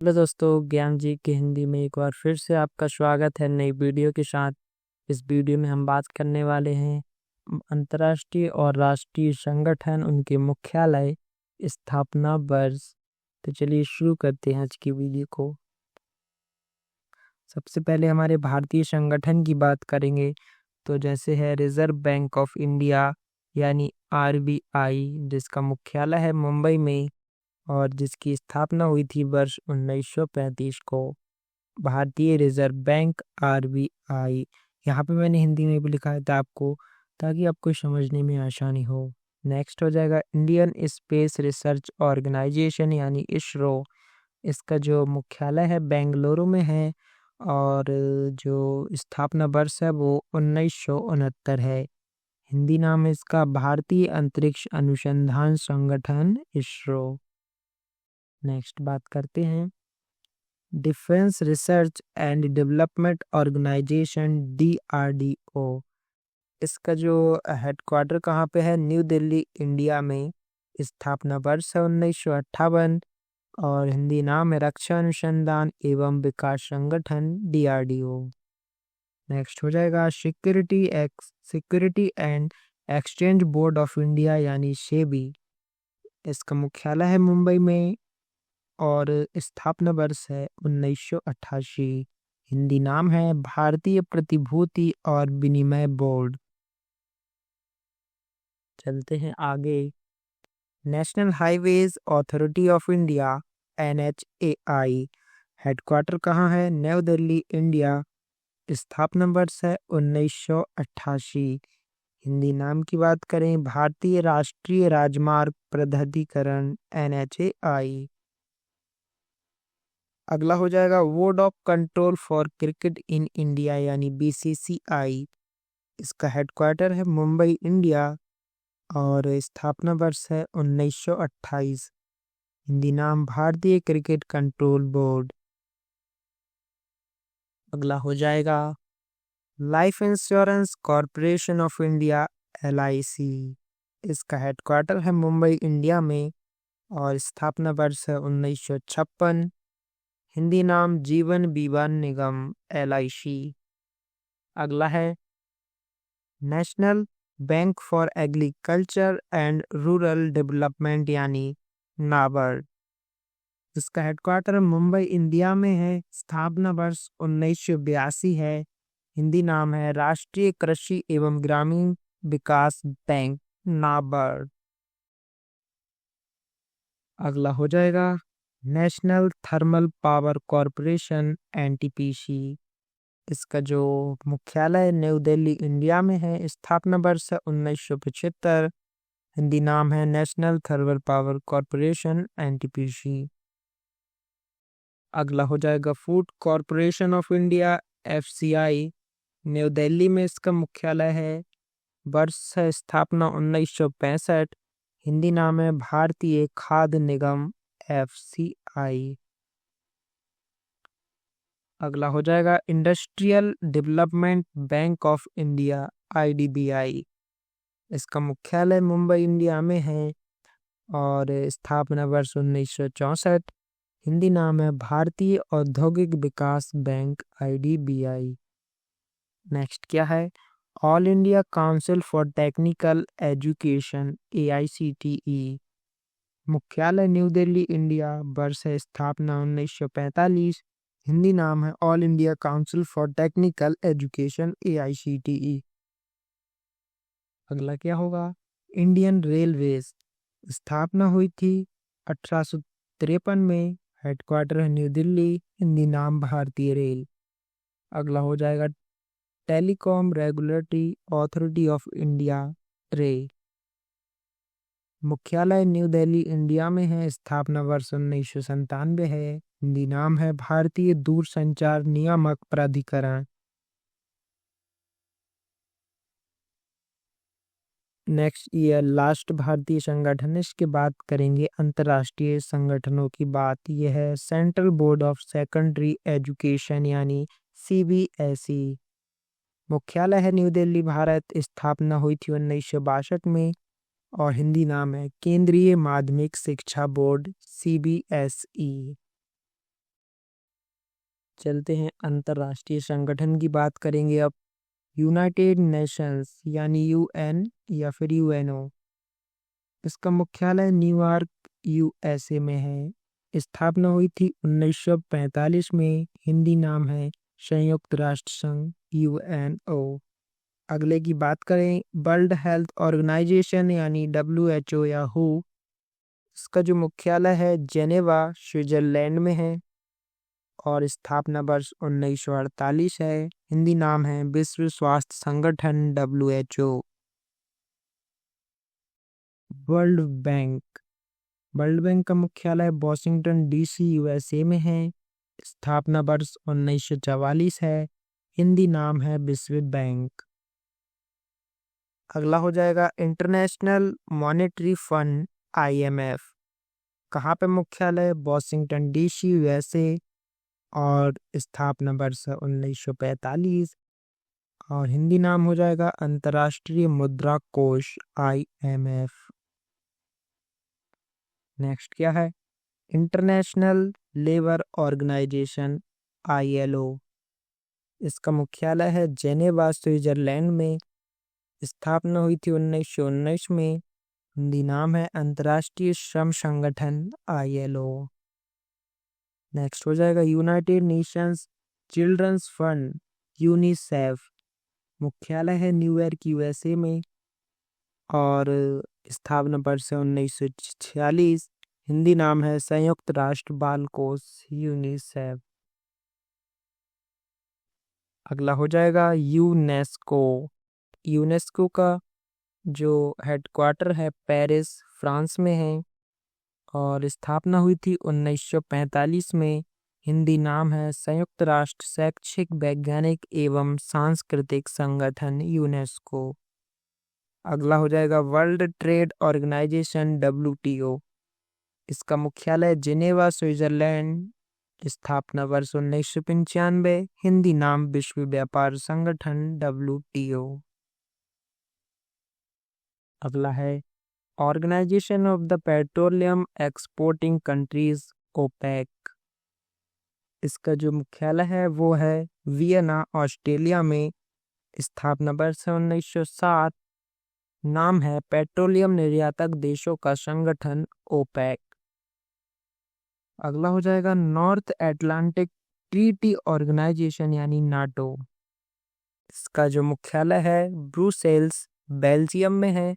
Hello दोस्तों, ज्ञान जी के हिंदी में एक बार फिर से आपका स्वागत है नई वीडियो के साथ। इस वीडियो में हम बात करने वाले हैं अंतर्राष्ट्रीय और राष्ट्रीय संगठन, उनके मुख्यालय, स्थापना वर्ष। तो चलिए शुरू करते हैं आज की वीडियो को। सबसे पहले हमारे भारतीय संगठन की बात करेंगे तो जैसे है रिजर्व बैंक ऑफ इंडिया यानी RBI, जिसका मुख्यालय है मुंबई में और जिसकी स्थापना हुई थी वर्ष 1935 को। भारतीय रिजर्व बैंक RBI, यहाँ पे मैंने हिंदी में भी लिखा है था आपको, ताकि आपको समझने में आसानी हो। नेक्स्ट हो जाएगा इंडियन स्पेस रिसर्च ऑर्गेनाइजेशन यानी इसरो। इसका जो मुख्यालय है बेंगलुरु में है और जो स्थापना वर्ष है वो 1969 है। हिंदी नाम है इसका भारतीय अंतरिक्ष अनुसंधान संगठन इसरो। नेक्स्ट बात करते हैं defence research and development organisation DRDO। इसका जो हेडक्वार्टर कहाँ पे है, न्यू दिल्ली इंडिया में। स्थापना वर्ष है 1958 और हिंदी नाम है रक्षा अनुसंधान एवं विकास संगठन DRDO। नेक्स्ट हो जाएगा security and exchange board of India यानी सेबी। इसका मुख्यालय है मुंबई में और स्थापना वर्ष है 1988। हिंदी नाम है भारतीय प्रतिभूति और विनिमय बोर्ड। चलते हैं आगे। National highways authority of India NHAI। Headquarter कहाँ है, नई दिल्ली इंडिया। स्थापना वर्ष है 1988। हिंदी नाम की बात करें भारतीय राष्ट्रीय राजमार्ग प्राधिकरण NHAI। अगला हो जाएगा board of control for cricket in India यानी BCCI। इसका हेडक्वार्टर है मुंबई इंडिया और स्थापना वर्ष है 1928। हिंदी नाम भारतीय क्रिकेट कंट्रोल बोर्ड। अगला हो जाएगा life insurance corporation of India LIC। इसका हेडक्वार्टर है मुंबई इंडिया में और स्थापना वर्ष है 1956। हिंदी नाम जीवन बीमा निगम LIC। अगला है national bank for agriculture and rural development यानी नाबार्ड। इसका हेडक्वार्टर मुंबई इंडिया में है। स्थापना वर्ष 1982 है। हिंदी नाम है राष्ट्रीय कृषि एवं ग्रामीण विकास बैंक नाबार्ड। अगला हो जाएगा national thermal power corporation NTPC। इसका जो मुख्यालय न्यू दिल्ली इंडिया में है। स्थापना वर्ष है 1975। हिंदी नाम है national thermal power corporation NTPC। अगला हो जाएगा food corporation of India FCI। New Delhi में इसका मुख्यालय है। वर्ष है स्थापना 1965। हिंदी नाम है भारतीय खाद्य निगम FCI। अगला हो जाएगा industrial development bank of India IDBI। इसका मुख्यालय मुंबई इंडिया में है और स्थापना वर्ष 1964। हिंदी नाम है भारतीय औद्योगिक विकास बैंक IDBI। नेक्स्ट क्या है all India council for technical education AICTE। मुख्यालय न्यू दिल्ली इंडिया। वर्ष है स्थापना 1945। हिंदी नाम है all India council for technical education AICTE। अगला क्या होगा इंडियन रेलवेज। स्थापना हुई थी 1853 में। हेडक्वार्टर है न्यू दिल्ली। हिंदी नाम भारतीय रेल। अगला हो जाएगा telecom regulatory authority of India रे। मुख्यालय न्यू दिल्ली इंडिया में है। स्थापना वर्ष 1997 है। हिंदी नाम है भारतीय दूरसंचार नियामक प्राधिकरण। नेक्स्ट ईयर लास्ट भारतीय संगठन, इसके बात करेंगे अंतर्राष्ट्रीय संगठनों की बात। यह है central board of secondary education यानी CBSE। मुख्यालय है न्यू दिल्ली भारत। स्थापना हुई थी 1962 में और हिंदी नाम है केंद्रीय माध्यमिक शिक्षा बोर्ड CBSE। चलते हैं अंतर्राष्ट्रीय संगठन की बात करेंगे अब। यूनाइटेड नेशंस यानी यूएन या फिर यूएनओ, इसका मुख्यालय न्यूयॉर्क यूएसए में है। स्थापना हुई थी 1945 में। हिंदी नाम है संयुक्त राष्ट्र संघ यूएनओ। अगले की बात करें वर्ल्ड हेल्थ ऑर्गेनाइजेशन यानी डब्ल्यूएचओ या हु, इसका जो मुख्यालय है जेनेवा स्विट्जरलैंड में है और स्थापना वर्ष 1948 है। हिंदी नाम है विश्व स्वास्थ्य संगठन डब्ल्यूएचओ। वर्ल्ड बैंक का मुख्यालय वॉशिंगटन डीसी यूएसए में है। स्थापना वर्ष 1944 है। हिंदी नाम है विश्व बैंक। अगला हो जाएगा इंटरनेशनल मॉनेटरी फंड आईएमएफ। कहाँ पे मुख्यालय? वॉशिंगटन डीसी यूएसए और स्थापना वर्ष 1945 और हिंदी नाम हो जाएगा अंतर्राष्ट्रीय मुद्रा कोष आईएमएफ। नेक्स्ट क्या है? इंटरनेशनल लेबर ऑर्गेनाइजेशन आईएलओ, इसका मुख्यालय है जेनेवा स्विट्जरलैंड में। स्थापना हुई थी 1919 में। हिंदी नाम है अंतर्राष्ट्रीय श्रम संगठन आईएलओ। नेक्स्ट हो जाएगा United Nations Children's Fund UNICEF, मुख्यालय है न्यूयॉर्क यूएसए में और स्थापना वर्ष 1946। हिंदी नाम है संयुक्त राष्ट्र बाल कोष यूनिसेफ। अगला हो जाएगा यूनेस्को। यूनेस्को का जो हेडक्वार्टर है पेरिस फ्रांस में है और स्थापना हुई थी 1945 में। हिंदी नाम है संयुक्त राष्ट्र शैक्षिक वैज्ञानिक एवं सांस्कृतिक संगठन यूनेस्को। अगला हो जाएगा वर्ल्ड ट्रेड ऑर्गेनाइजेशन डब्ल्यूटीओ, इसका मुख्यालय जिनेवा स्विट्जरलैंड। स्थापना वर्ष 1995। हिंदी नाम विश्व व्यापार संगठन डब्ल्यूटीओ। अगला है Organisation of the Petroleum Exporting Countries OPEC, इसका जो मुख्यालय है वो है वियना ऑस्ट्रेलिया में। स्थापना वर्ष 1907। नाम है पेट्रोलियम निर्यातक देशों का संगठन ओपेक। अगला हो जाएगा नॉर्थ एटलांटिक ट्रीटी ऑर्गेनाइजेशन यानी नाटो, इसका जो मुख्यालय है ब्रुसेल्स बेल्जियम में है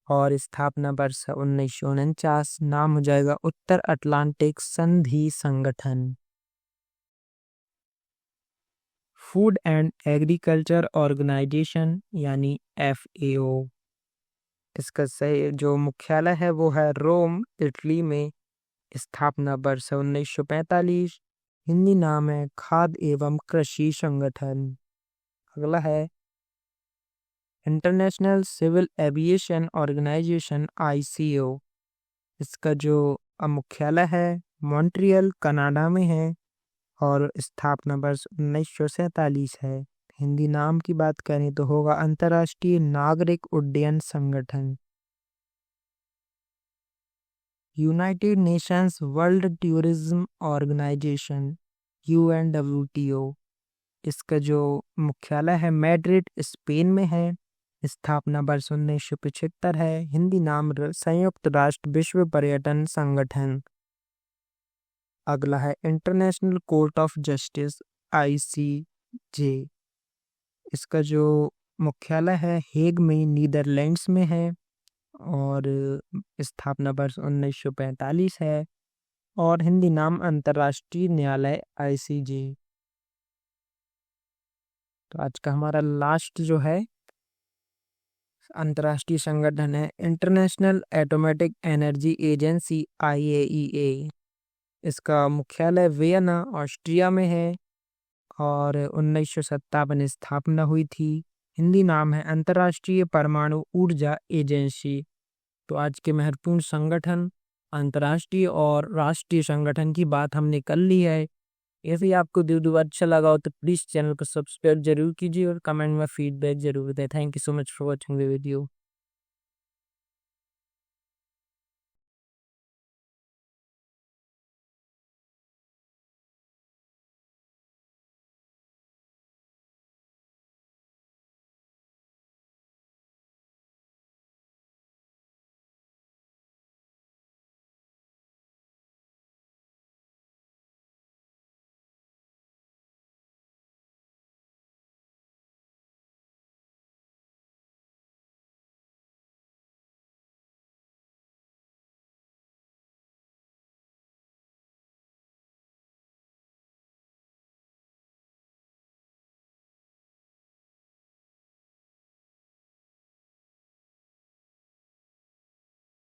और स्थापना वर्ष 1949। नाम हो जाएगा उत्तर अटलांटिक संधि संगठन। फूड एंड एग्रीकल्चर ऑर्गेनाइजेशन यानी एफएओ, इसका सही जो मुख्यालय है वो है रोम इटली में। स्थापना वर्ष 1945। हिंदी नाम है खाद्य एवं कृषि संगठन। अगला है International Civil Aviation Organisation ICO, इसका जो मुख्यालय है मॉन्ट्रियल कनाडा में है और स्थापना वर्ष 1947 है। हिंदी नाम की बात करें तो होगा अंतर्राष्ट्रीय नागरिक उड्डयन संगठन। United Nations World Tourism Organisation UNWTO, इसका जो मुख्यालय है मैड्रिड स्पेन में है। स्थापना वर्ष 1975 है। हिंदी नाम संयुक्त राष्ट्र विश्व पर्यटन संगठन। अगला है international court of justice ICJ, इसका जो मुख्यालय है हेग में नीदरलैंड्स में है और स्थापना वर्ष 1945 है और हिंदी नाम अंतर्राष्ट्रीय न्यायालय आईसीजे। तो आज का हमारा लास्ट जो है अंतर्राष्ट्रीय संगठन है international atomic energy agency IAEA, इसका मुख्यालय वियना ऑस्ट्रिया में है और 1957 स्थापना हुई थी। हिंदी नाम है अंतर्राष्ट्रीय परमाणु ऊर्जा एजेंसी। तो आज के महत्वपूर्ण संगठन अंतर्राष्ट्रीय और राष्ट्रीय संगठन की बात हमने कर ली है। यदि आपको वीडियो अच्छा लगा हो तो प्लीज़ चैनल को सब्सक्राइब जरूर कीजिए और कमेंट में फीडबैक जरूर दें। Thank you so much for watching the video.